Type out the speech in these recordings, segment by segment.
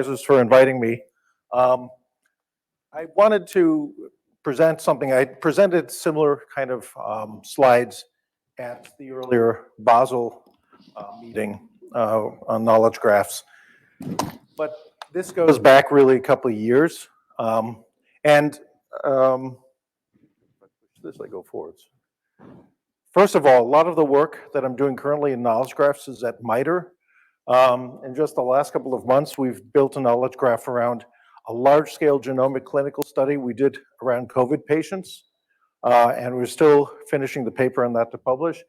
For inviting me. I wanted to present something. I presented similar kind of slides at the earlier Basel meeting on knowledge graphs, but this goes back really a couple of years. This I go forwards. First of all, a lot of the work that I'm doing currently in knowledge graphs is at MITRE. In just the last couple of months, we've built a knowledge graph around a large-scale genomic clinical study we did around COVID patients, and we're still finishing the paper on that to publish.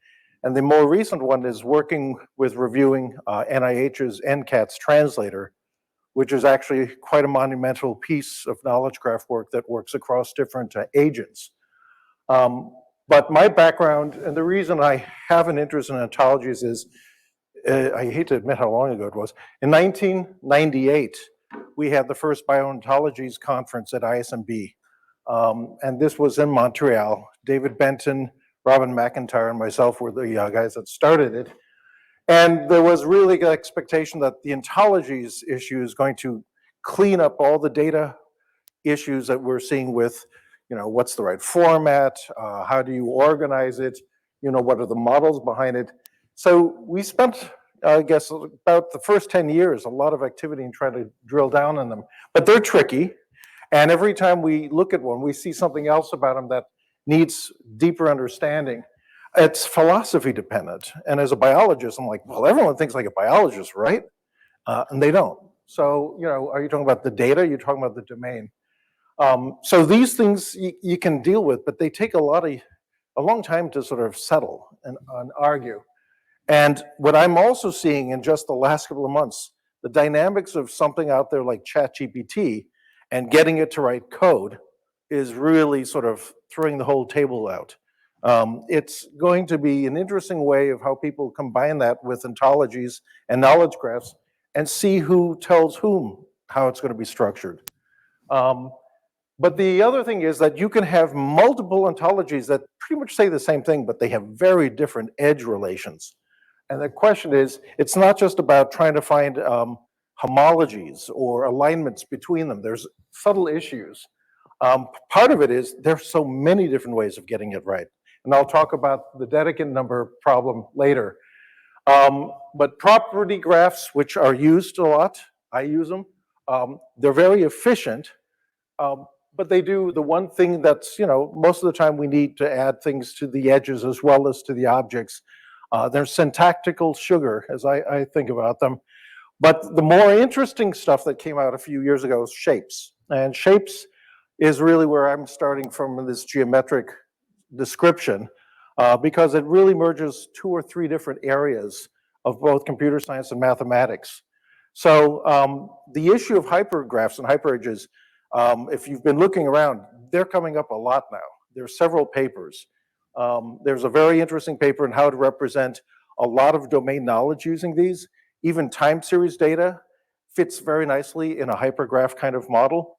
And the more recent one is working with reviewing NIH's NCATS translator, which is actually quite a monumental piece of knowledge graph work that works across different agents. But my background, and the reason I have an interest in ontologies is, I hate to admit how long ago it was. In 1998, we had the first biontologies conference at ISMB. And this was in Montreal. David Benton, Robin McIntyre, and myself were the guys that started it. And there was really an expectation that the ontologies issue is going to clean up all the data issues that we're seeing with, what's the right format, how do you organize it, what are the models behind it. So we spent, I guess, about the first 10 years, a lot of activity in trying to drill down on them. But they're tricky. And every time we look at one, we see something else about them that needs deeper understanding. It's philosophy dependent. And as a biologist, I'm like, well, everyone thinks like a biologist, right? And they don't. So, are you talking about the data? You're talking about the domain. So these things you can deal with, but they take a long time to sort of settle and argue. And what I'm also seeing in just the last couple of months, the dynamics of something out there like ChatGPT and getting it to write code is really sort of throwing the whole table out. It's going to be an interesting way of how people combine that with ontologies and knowledge graphs and see who tells whom how it's going to be structured. But the other thing is that you can have multiple ontologies that pretty much say the same thing, but they have very different edge relations. And the question is, it's not just about trying to find homologies or alignments between them. There's subtle issues. Part of it is there's so many different ways of getting it right. And I'll talk about the Dedekind number problem later. But property graphs, which are used a lot, I use them, they're very efficient, but they do the one thing that's, most of the time we need to add things to the edges as well as to the objects. They're syntactical sugar, as I think about them. But the more interesting stuff that came out a few years ago is shapes. And shapes is really where I'm starting from in this geometric description, because it really merges 2 or 3 different areas of both computer science and mathematics. So the issue of hypergraphs and hyperedges, if you've been looking around, they're coming up a lot now. There are several papers. There's a very interesting paper on how to represent a lot of domain knowledge using these. Even time series data fits very nicely in a hypergraph kind of model.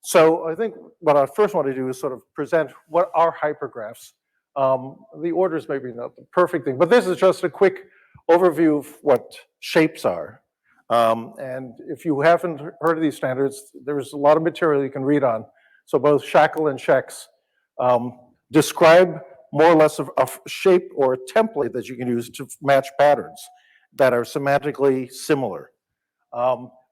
So I think what I first want to do is sort of present what are hypergraphs. The order is maybe not the perfect thing, but this is just a quick overview of what shapes are. And if you haven't heard of these standards, there's a lot of material you can read on. So both SHACL and SHACL describe more or less of a shape or a template that you can use to match patterns that are semantically similar.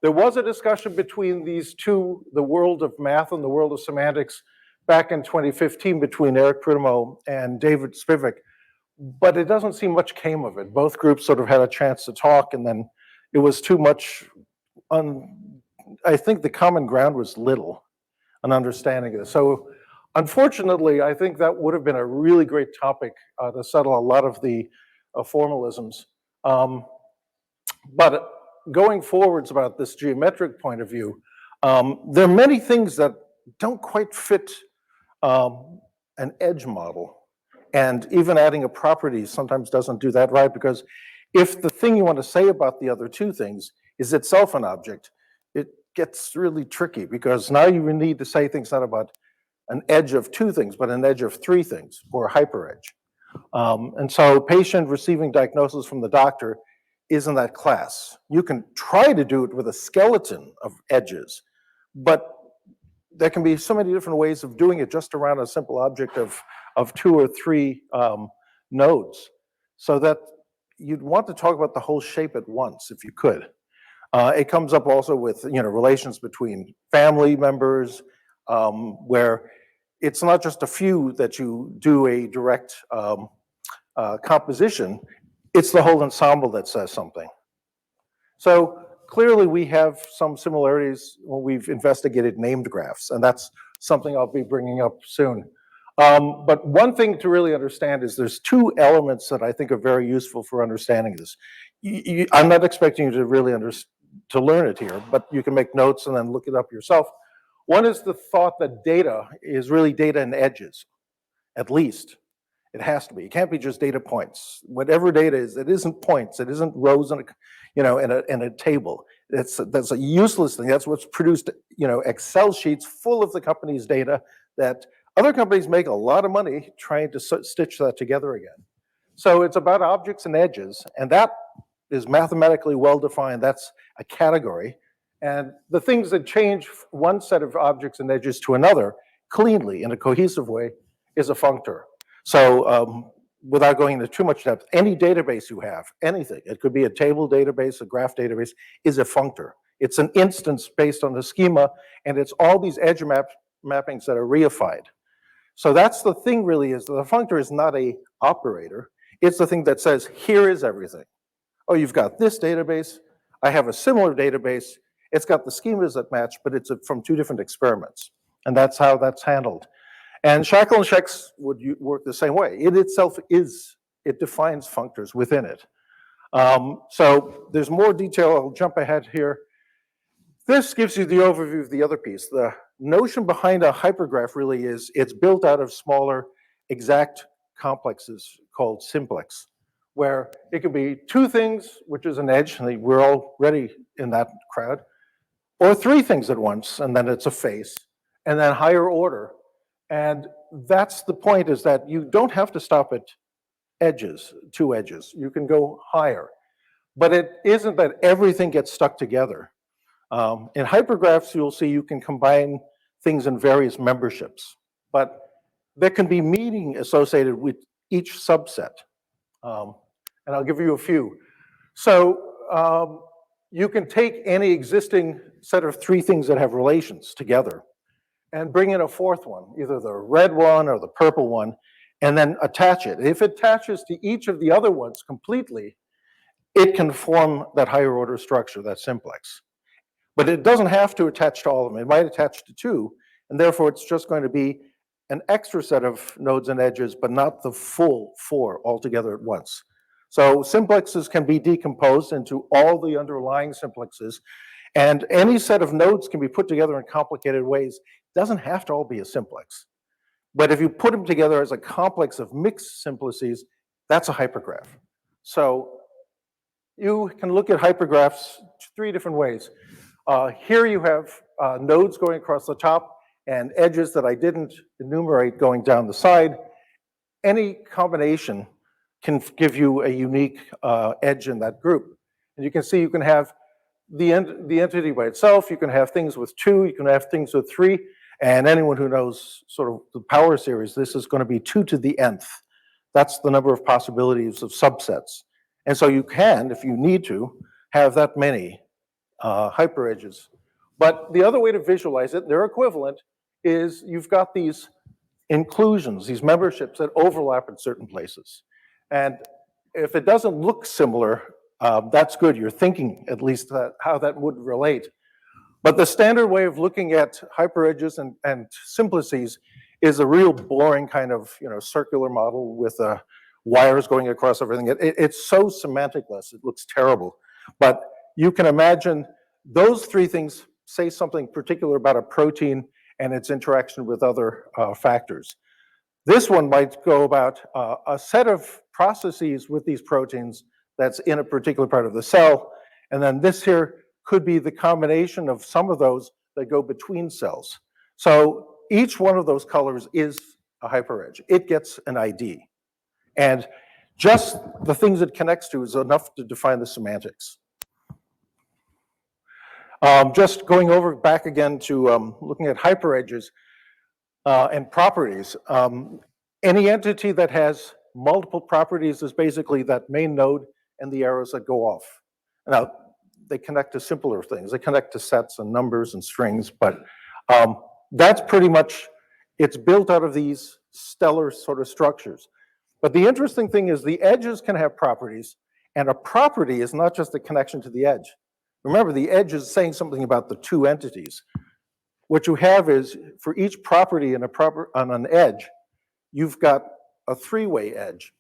There was a discussion between these two, the world of math and the world of semantics, back in 2015 between Eric Prudhomme and David Spivak, but it doesn't seem much came of it. Both groups sort of had a chance to talk, and then it was too much. I think the common ground was little, an understanding of this. So unfortunately, I think that would have been a really great topic to settle a lot of the formalisms. But going forwards about this geometric point of view, there are many things that don't quite fit an edge model. And even adding a property sometimes doesn't do that right, because if the thing you want to say about the other two things is itself an object, it gets really tricky, because now you need to say things not about an edge of 2 things, but an edge of 3 things, or a hyperedge. And so patient receiving diagnosis from the doctor is in that class. You can try to do it with a skeleton of edges, but there can be so many different ways of doing it just around a simple object of 2 or 3 nodes, so that you'd want to talk about the whole shape at once if you could. It comes up also with relations between family members, where it's not just a few that you do a direct composition, it's the whole ensemble that says something. So clearly we have some similarities when we've investigated named graphs, and that's something I'll be bringing up soon. But one thing to really understand is there's 2 elements that I think are very useful for understanding this. I'm not expecting you to really to learn it here, but you can make notes and then look it up yourself. One is the thought that data is really data in edges, at least. It has to be. It can't be just data points. Whatever data is, it isn't points. It isn't rows in a table. That's a useless thing. That's what's produced Excel sheets full of the company's data that other companies make a lot of money trying to stitch that together again. So it's about objects and edges, and that is mathematically well defined. That's a category. And the things that change one set of objects and edges to another cleanly in a cohesive way is a functor. So without going into too much depth, any database you have, anything, it could be a table database, a graph database, is a functor. It's an instance based on the schema, and it's all these edge mappings that are reified. So that's the thing really, is the functor is not a operator. It's the thing that says, here is everything. Oh, you've got this database. I have a similar database. It's got the schemas that match, but it's from 2 different experiments. And that's how that's handled. And SHACL and SHACL would work the same way. It itself it defines functors within it. So there's more detail. I'll jump ahead here. This gives you the overview of the other piece. The notion behind a hypergraph really is it's built out of smaller exact complexes called simplex, where it could be 2 things, which is an edge, and we're already in that crowd, or 3 things at once, and then it's a face, and then higher order. And that's the point, is that you don't have to stop at edges, 2 edges. You can go higher. But it isn't that everything gets stuck together. In hypergraphs, you'll see you can combine things in various memberships, but there can be meaning associated with each subset. And I'll give you a few. So you can take any existing set of 3 things that have relations together and bring in a 4th one, either the red one or the purple one, and then attach it. If it attaches to each of the other ones completely, it can form that higher order structure, that simplex. But it doesn't have to attach to all of them. It might attach to 2, and therefore it's just going to be an extra set of nodes and edges, but not the full 4 altogether at once. So simplexes can be decomposed into all the underlying simplexes, and any set of nodes can be put together in complicated ways. It doesn't have to all be a simplex. But if you put them together as a complex of mixed simplices, that's a hypergraph. So you can look at hypergraphs 3 different ways. Here you have nodes going across the top and edges that I didn't enumerate going down the side. Any combination can give you a unique edge in that group. And you can see you can have the entity by itself, you can have things with 2, you can have things with 3, and anyone who knows sort of the power series, this is going to be 2 to the nth. That's the number of possibilities of subsets. And so you can, if you need to, have that many hyper edges. But the other way to visualize it, they're equivalent, is you've got these inclusions, these memberships that overlap in certain places. And if it doesn't look similar, that's good. You're thinking at least how that would relate. But the standard way of looking at hyperedges and simplices is a real boring kind of circular model with wires going across everything. It's so semanticless, it looks terrible. But you can imagine those 3 things say something particular about a protein and its interaction with other factors. This one might go about a set of processes with these proteins that's in a particular part of the cell, and then this here could be the combination of some of those that go between cells. So each one of those colors is a hyperedge. It gets an ID. And Just the things it connects to is enough to define the semantics. Just going over back again to looking at hyperedges and properties. Any entity that has multiple properties is basically that main node and the arrows that go off. Now, they connect to simpler things. They connect to sets and numbers and strings, but that's pretty much, it's built out of these stellar sort of structures. But the interesting thing is the edges can have properties, and a property is not just a connection to the edge. Remember, the edge is saying something about the two entities. What you have is, for each property on an edge, you've got a three-way edge,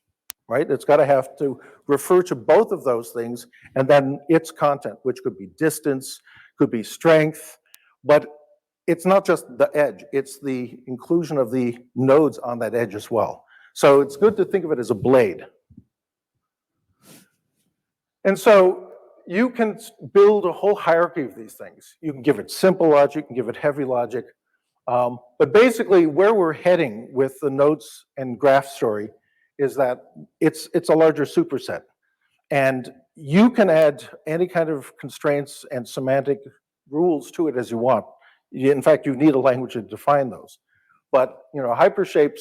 right? It's got to have to refer to both of those things, and then its content, which could be distance, could be strength, but it's not just the edge, it's the inclusion of the nodes on that edge as well. So it's good to think of it as a blade. And so you can build a whole hierarchy of these things. You can give it simple logic, you can give it heavy logic. But basically where we're heading with the nodes and graph story is that it's a larger superset. And you can add any kind of constraints and semantic rules to it as you want. In fact, you need a language to define those. But hypershapes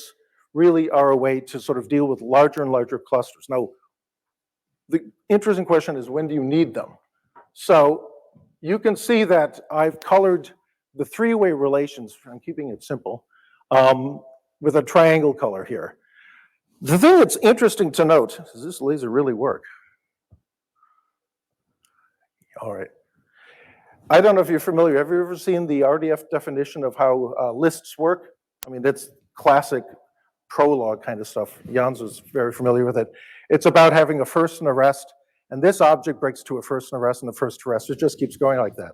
really are a way to sort of deal with larger and larger clusters. Now, the interesting question is, when do you need them? So you can see that I've colored the three-way relations, I'm keeping it simple, with a triangle color here. The thing that's interesting to note, does this laser really work? All right. I don't know if you're familiar, have you ever seen the RDF definition of how lists work? I mean, that's classic prologue kind of stuff. Jans was very familiar with it. It's about having a first and a rest, and this object breaks to a first and a rest and a first to rest. It just keeps going like that.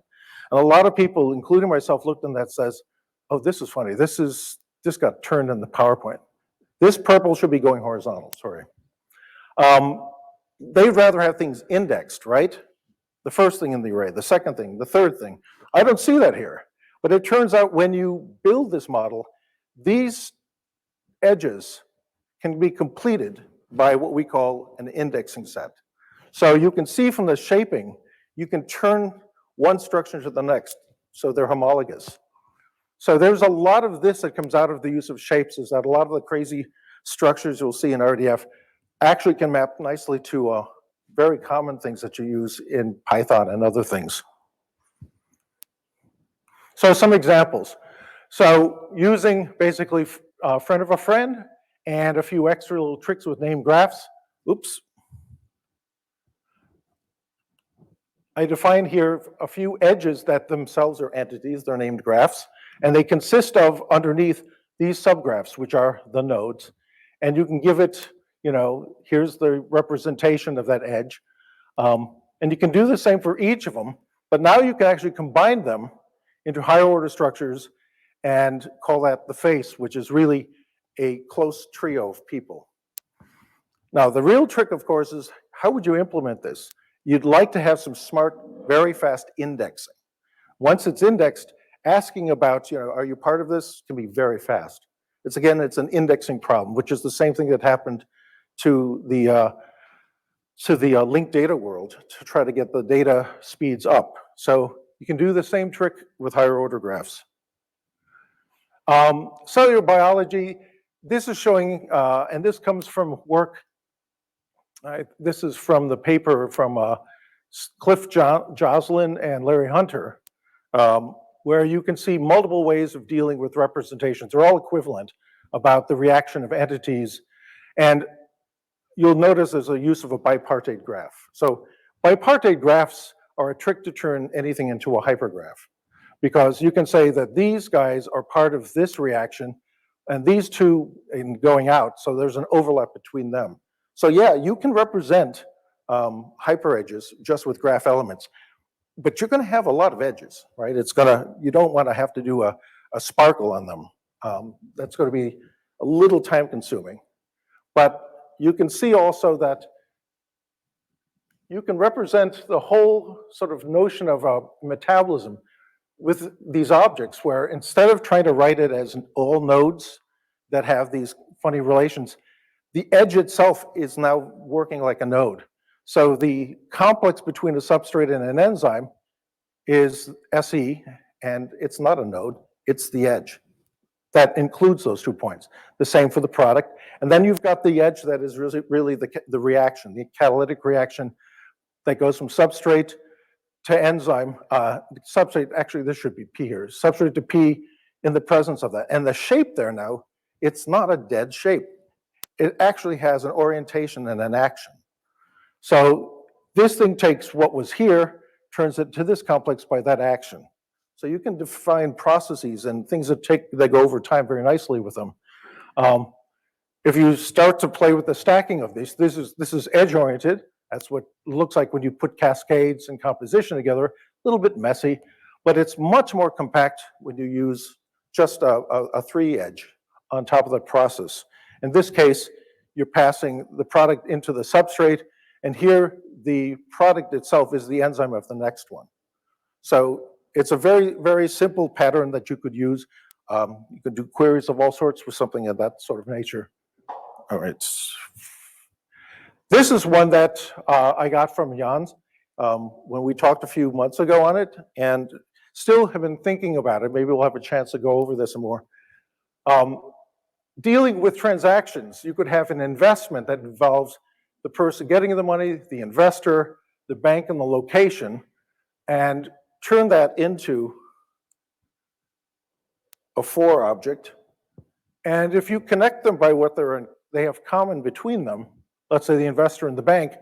And a lot of people, including myself, looked at that and says, oh, this is funny. This got turned in the PowerPoint. This purple should be going horizontal, sorry. They'd rather have things indexed, right? The first thing in the array, the second thing, the third thing. I don't see that here. But it turns out when you build this model, these edges can be completed by what we call an indexing set. So you can see from the shaping, you can turn one structure to the next, so they're homologous. So there's a lot of this that comes out of the use of shapes, is that a lot of the crazy structures you'll see in RDF actually can map nicely to very common things that you use in Python and other things. So some examples. So using basically a friend of a friend and a few extra little tricks with named graphs. Oops. I defined here a few edges that themselves are entities, they're named graphs, and they consist of, underneath, these subgraphs, which are the nodes. And you can give it, here's the representation of that edge. And you can do the same for each of them, but now you can actually combine them into higher order structures and call that the face, which is really a close trio of people. Now, the real trick, of course, is how would you implement this? You'd like to have some smart, very fast indexing. Once it's indexed, asking about, are you part of this, can be very fast. It's an indexing problem, which is the same thing that happened to the linked data world to try to get the data speeds up. So you can do the same trick with higher order graphs. Cellular biology, this is showing, and this comes from work, this is from the paper from Cliff Joslin and Larry Hunter, where you can see multiple ways of dealing with representations. They're all equivalent about the reaction of entities. And you'll notice there's a use of a bipartite graph. So bipartite graphs are a trick to turn anything into a hypergraph, because you can say that these guys are part of this reaction and these two in going out, so there's an overlap between them. So yeah, you can represent hyperedges just with graph elements, but you're going to have a lot of edges, right? You don't want to have to do a sparkle on them. That's going to be a little time consuming. But you can see also that you can represent the whole sort of notion of metabolism with these objects, where instead of trying to write it as all nodes that have these funny relations, the edge itself is now working like a node. So the complex between a substrate and an enzyme is SE, and it's not a node, it's the edge. That includes those 2 points. The same for the product. And then you've got the edge that is really the reaction, the catalytic reaction that goes from substrate to enzyme. Substrate, actually this should be P here, substrate to P in the presence of that. And the shape there now, it's not a dead shape. It actually has an orientation and an action. So this thing takes what was here, turns it to this complex by that action. So you can define processes and things that go over time very nicely with them. If you start to play with the stacking of these, this is edge-oriented. That's what it looks like when you put cascades and composition together. A little bit messy, but it's much more compact when you use just a 3 edge on top of the process. In this case, you're passing the product into the substrate, and here the product itself is the enzyme of the next one. So it's a very, very simple pattern that you could use. You could do queries of all sorts with something of that sort of nature. All right. This is one that I got from Jan's when we talked a few months ago on it, and still have been thinking about it. Maybe we'll have a chance to go over this some more. Dealing with transactions, you could have an investment that involves the person getting the money, the investor, the bank, and the location, and turn that into a for object. And if you connect them by what they have common between them, let's say the investor and the bank,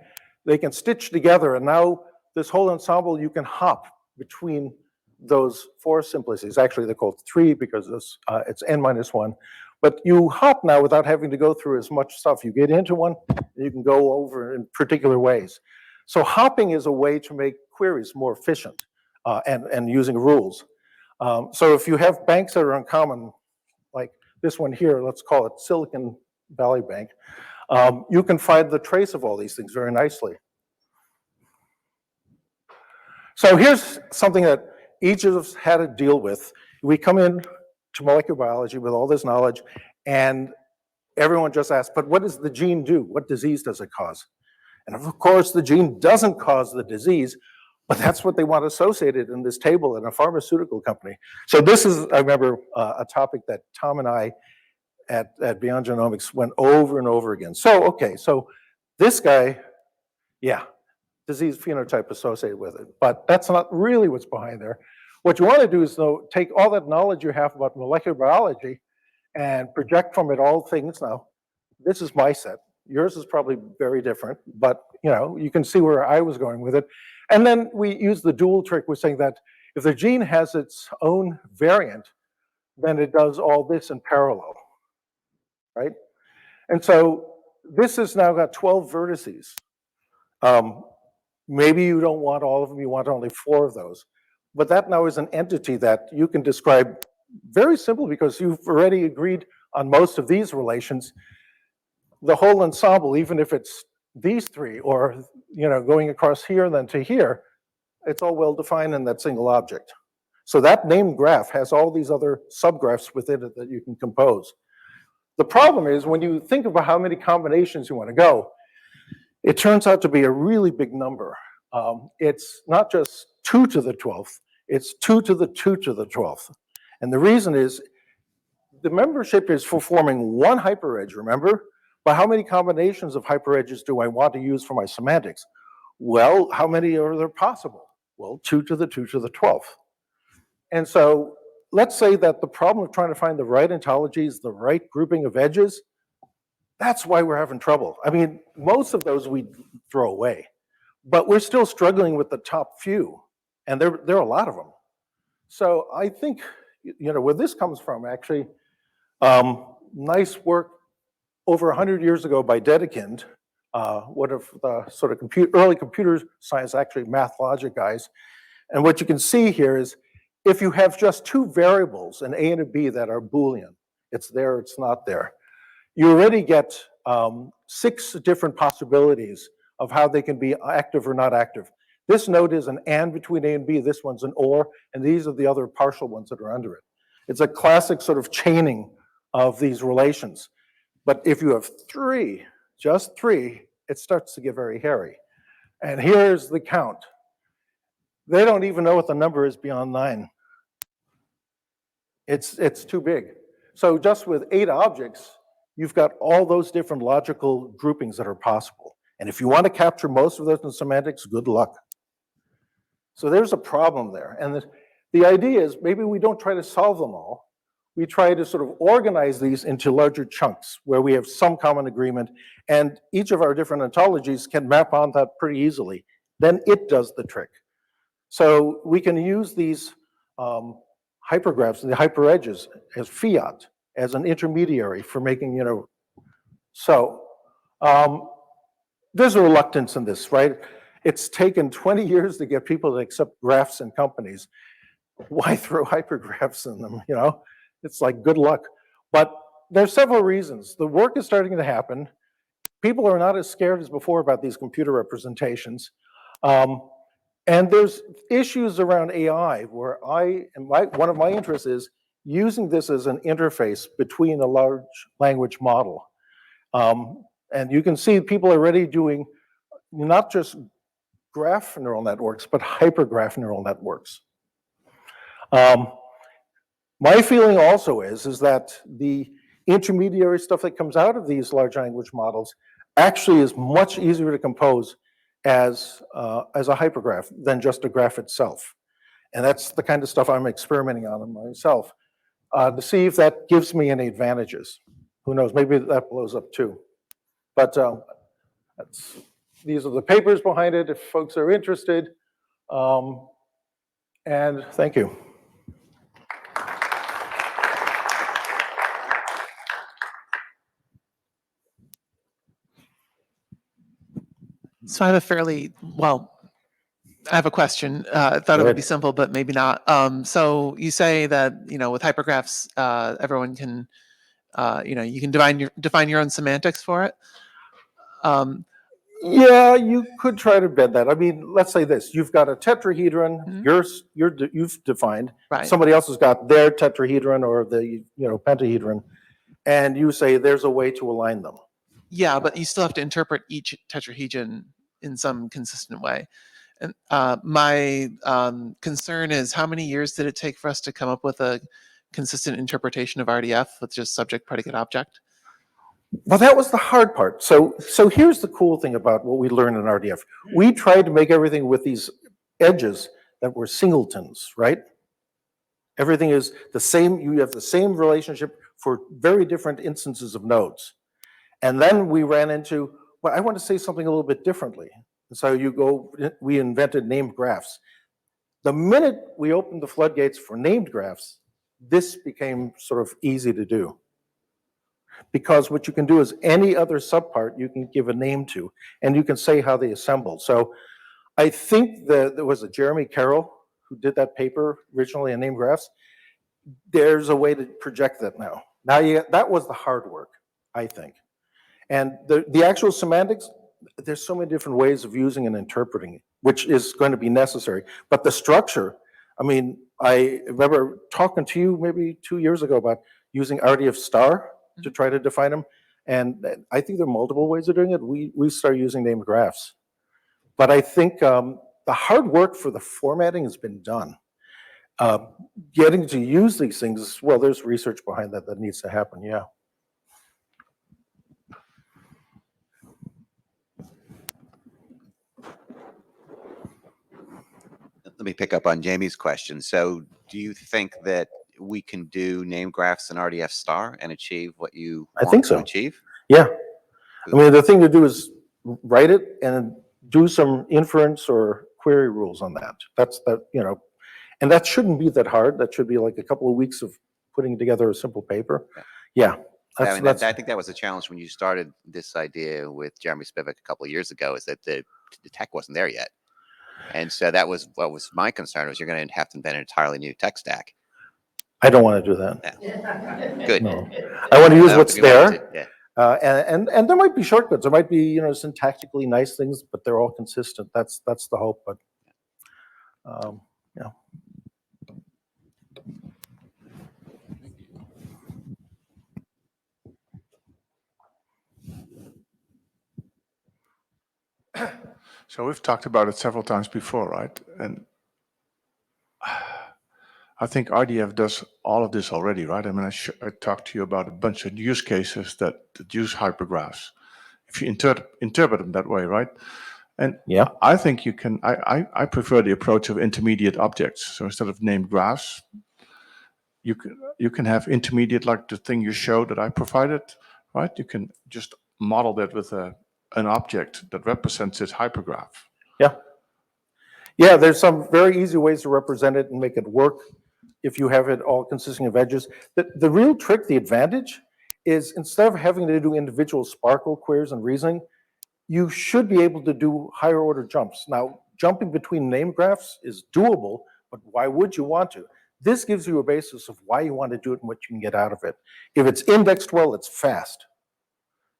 they can stitch together, and now this whole ensemble, you can hop between those 4 simplices. Actually, they're called 3 because it's n-1. But you hop now without having to go through as much stuff. You get into one, and you can go over in particular ways. So hopping is a way to make queries more efficient and using rules. So if you have banks that are uncommon, like this one here, let's call it Silicon Valley Bank, you can find the trace of all these things very nicely. So here's something that each of us had to deal with. We come in to molecular biology with all this knowledge, and everyone just asks, but what does the gene do? What disease does it cause? And of course, the gene doesn't cause the disease, but that's what they want associated in this table in a pharmaceutical company. So this is, I remember, a topic that Tom and I at Beyond Genomics went over and over again. So, okay, so this guy, yeah, disease phenotype associated with it, but that's not really what's behind there. What you want to do is, though, take all that knowledge you have about molecular biology and project from it all things. Now, this is my set. Yours is probably very different, but you can see where I was going with it. And then we use the dual trick with saying that if the gene has its own variant, then it does all this in parallel, right? And so this has now got 12 vertices. Maybe you don't want all of them, you want only 4 of those. But that now is an entity that you can describe very simply because you've already agreed on most of these relations. The whole ensemble, even if it's these 3 or going across here and then to here, it's all well defined in that single object. So that named graph has all these other subgraphs within it that you can compose. The problem is when you think about how many combinations you want to go, it turns out to be a really big number. It's not just 2 to the 12th, it's 2 to the 2 to the 12th. And the reason is the membership is for forming one hyperedge, remember? But how many combinations of hyperedges do I want to use for my semantics? Well, how many are there possible? Well, 2 to the 2 to the 12th. And so let's say that the problem of trying to find the right ontologies, the right grouping of edges, that's why we're having trouble. I mean, most of those we throw away, but we're still struggling with the top few, and there are a lot of them. So I think, where this comes from, actually, nice work over 100 years ago by Dedekind, one of the sort of early computer science, actually math logic guys. And what you can see here is if you have just 2 variables, an A and a B, that are Boolean, it's there, it's not there, you already get 6 different possibilities of how they can be active or not active. This node is an and between A and B, this one's an or, and these are the other partial ones that are under it. It's a classic sort of chaining of these relations. But if you have three, just three, it starts to get very hairy. And here's the count. They don't even know what the number is beyond 9. It's too big. So just with 8 objects, you've got all those different logical groupings that are possible. And if you want to capture most of those in semantics, good luck. So there's a problem there. And the idea is maybe we don't try to solve them all. We try to sort of organize these into larger chunks where we have some common agreement, and each of our different ontologies can map on that pretty easily. Then it does the trick. So we can use these hypergraphs and the hyperedges as fiat, as an intermediary for making, so there's a reluctance in this, right? It's taken 20 years to get people to accept graphs in companies. Why throw hypergraphs in them, It's like, good luck. But there's several reasons. The work is starting to happen. People are not as scared as before about these computer representations. And there's issues around AI where one of my interests is using this as an interface between a large language model. And you can see people are already doing not just graph neural networks, but hypergraph neural networks. My feeling also is that the intermediary stuff that comes out of these large language models actually is much easier to compose as a hypergraph than just a graph itself. And that's the kind of stuff I'm experimenting on myself to see if that gives me any advantages. Who knows, maybe that blows up too. But these are the papers behind it if folks are interested. And thank you. So I have I have a question. I thought it would be simple, but maybe not. So you say that, with hypergraphs, everyone can, you can define your own semantics for it. Yeah, you could try to bend that. I mean, let's say this: you've got a tetrahedron. You've defined. Right. Somebody else has got their tetrahedron or the pentahedron, and you say there's a way to align them. Yeah, but you still have to interpret each tetrahedron in some consistent way. And my concern is, how many years did it take for us to come up with a consistent interpretation of RDF with just subject, predicate, object? Well, that was the hard part. So here's the cool thing about what we learned in RDF. We tried to make everything with these edges that were singletons, right? Everything is the same. You have the same relationship for very different instances of nodes. And then we ran into, well, I want to say something a little bit differently. So we invented named graphs. The minute we opened the floodgates for named graphs, this became sort of easy to do. Because what you can do is any other subpart you can give a name to, and you can say how they assemble. So I think there was a Jeremy Carroll who did that paper originally on named graphs. There's a way to project that now. That was the hard work, I think. And the actual semantics, there's so many different ways of using and interpreting it, which is going to be necessary. But the structure, I mean, I remember talking to you maybe 2 years ago about using RDF star to try to define them. And I think there are multiple ways of doing it. We start using named graphs. But I think the hard work for the formatting has been done. Getting to use these things, well, there's research behind that needs to happen, yeah. Let me pick up on Jamie's question. So do you think that we can do name graphs in RDF star and achieve what you want to achieve? Yeah. I mean, the thing to do is write it and do some inference or query rules on that. And that shouldn't be that hard. That should be like a couple of weeks of putting together a simple paper. Yeah. I think that was a challenge when you started this idea with Jeremy Spivak a couple of years ago, is that the tech wasn't there yet. And so that was what was my concern, was you're going to have to invent an entirely new tech stack. I don't want to do that. Yeah. Good. No. I want to use what's there. Yeah. And there might be shortcuts. There might be, syntactically nice things, but they're all consistent. That's the hope. But yeah. So we've talked about it several times before, right? And I think RDF does all of this already, right? I mean, I talked to you about a bunch of use cases that use hypergraphs. If you interpret them that way, right? And Yeah. I think you can, I prefer the approach of intermediate objects. So instead of named graphs, you can have intermediate, like the thing you showed that I provided, right? You can just model that with an object that represents its hypergraph. Yeah. Yeah, there's some very easy ways to represent it and make it work if you have it all consisting of edges. The real trick, the advantage, is instead of having to do individual SPARQL queries and reasoning, you should be able to do higher order jumps. Now, jumping between name graphs is doable, but why would you want to? This gives you a basis of why you want to do it and what you can get out of it. If it's indexed well, it's fast.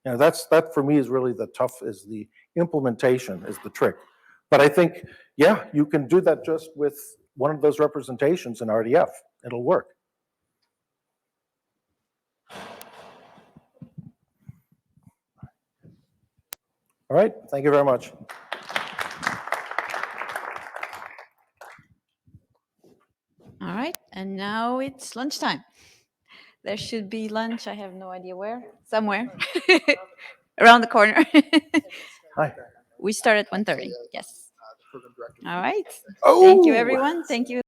You know, that for me is really the tough, is the implementation is the trick. But I think, yeah, you can do that just with one of those representations in RDF. It'll work. All right, thank you very much. All right, and now it's lunchtime. There should be lunch, I have no idea where, somewhere, around the corner. Hi. We start at 1:30, yes. All right. Oh! Thank you, everyone. Thank you.